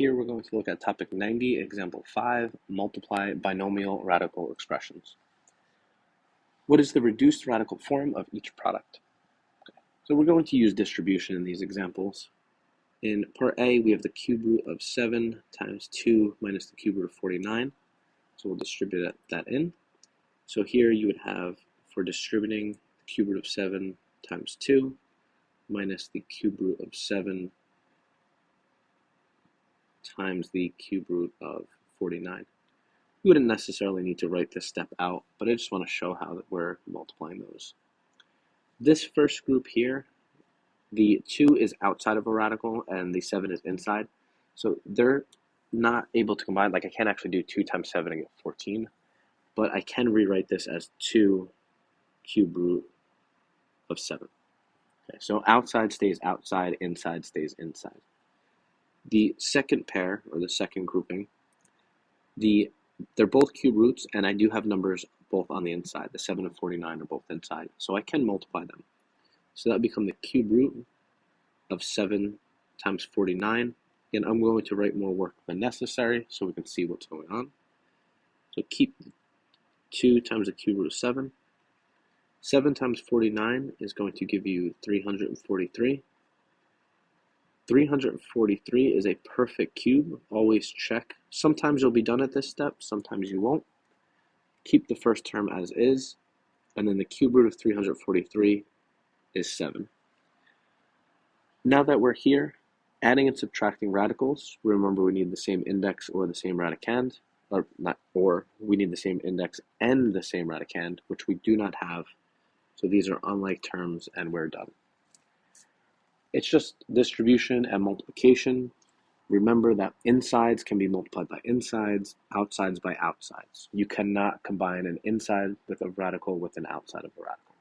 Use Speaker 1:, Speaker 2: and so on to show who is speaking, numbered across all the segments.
Speaker 1: Here we're going to look at topic 90, example 5, multiply binomial radical expressions. What is the reduced radical form of each product? So we're going to use distribution in these examples. In part A, we have the cube root of 7 times 2 minus the cube root of 49. So we'll distribute that in. So here you would have, for distributing, the cube root of 7 times 2 minus the cube root of 7 times the cube root of 49. You wouldn't necessarily need to write this step out, but I just want to show how we're multiplying those. This first group here, the 2 is outside of a radical and the 7 is inside. So they're not able to combine. Like I can't actually do 2 times 7 and get 14, but I can rewrite this as 2 cube root of 7. Okay, so outside stays outside, inside stays inside. The second pair, or the second grouping, they're both cube roots, and I do have numbers both on the inside. The 7 and 49 are both inside, so I can multiply them. So that would become the cube root of 7 times 49. Again, I'm going to write more work than necessary so we can see what's going on. So keep 2 times the cube root of 7. 7 times 49 is going to give you 343. 343 is a perfect cube. Always check. Sometimes you'll be done at this step, sometimes you won't. Keep the first term as is, and then the cube root of 343 is 7. Now that we're here, adding and subtracting radicals, remember we need the same index or the same radicand, or we need the same index and the same radicand, which we do not have. So these are unlike terms, and we're done. It's just distribution and multiplication. Remember that insides can be multiplied by insides, outsides by outsides. You cannot combine an inside with a radical with an outside of a radical.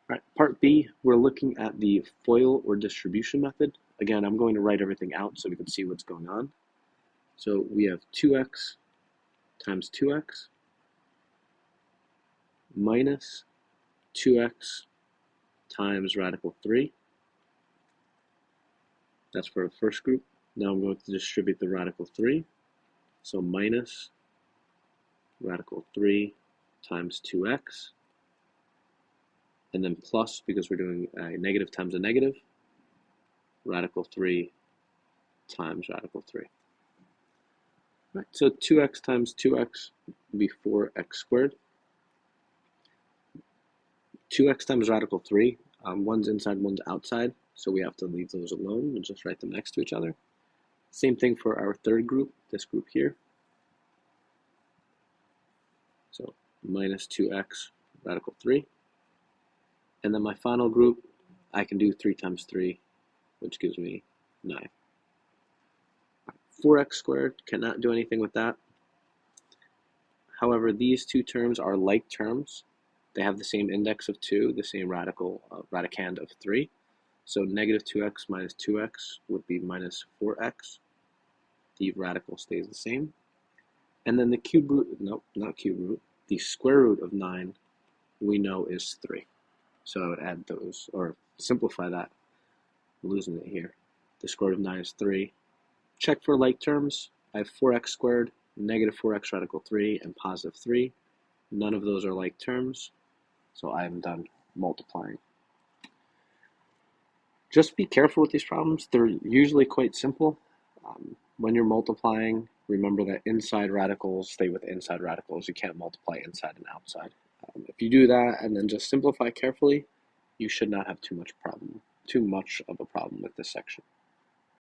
Speaker 1: All right, part B, we're looking at the FOIL or distribution method. Again, I'm going to write everything out so we can see what's going on. So we have 2x times 2x minus 2x times radical 3. That's for the first group. Now I'm going to distribute the radical 3. So minus radical 3 times 2x. And then plus, because we're doing a negative times a negative, radical 3 times radical 3. Right, so 2x times 2x would be 4x squared. 2x times radical 3, one's inside, one's outside, so we have to leave those alone and just write them next to each other. Same thing for our third group, this group here. So minus 2x radical 3. And then my final group, I can do 3 times 3, which gives me 9. 4x squared, cannot do anything with that. However, these two terms are like terms. They have the same index of 2, the same radicand of 3. So negative 2x minus 2x would be minus 4x. The radical stays the same. And then the cube root, nope, not cube root, the square root of 9 we know is 3. So I would add those, or simplify that. I'm losing it here. The square root of 9 is 3. Check for like terms. I have 4x squared, negative 4x radical 3, and positive 3. None of those are like terms, so I am done multiplying. Just be careful with these problems. They're usually quite simple. When you're multiplying, remember that inside radicals stay with inside radicals. You can't multiply inside and outside. If you do that and then just simplify carefully, you should not have too much of a problem with this section.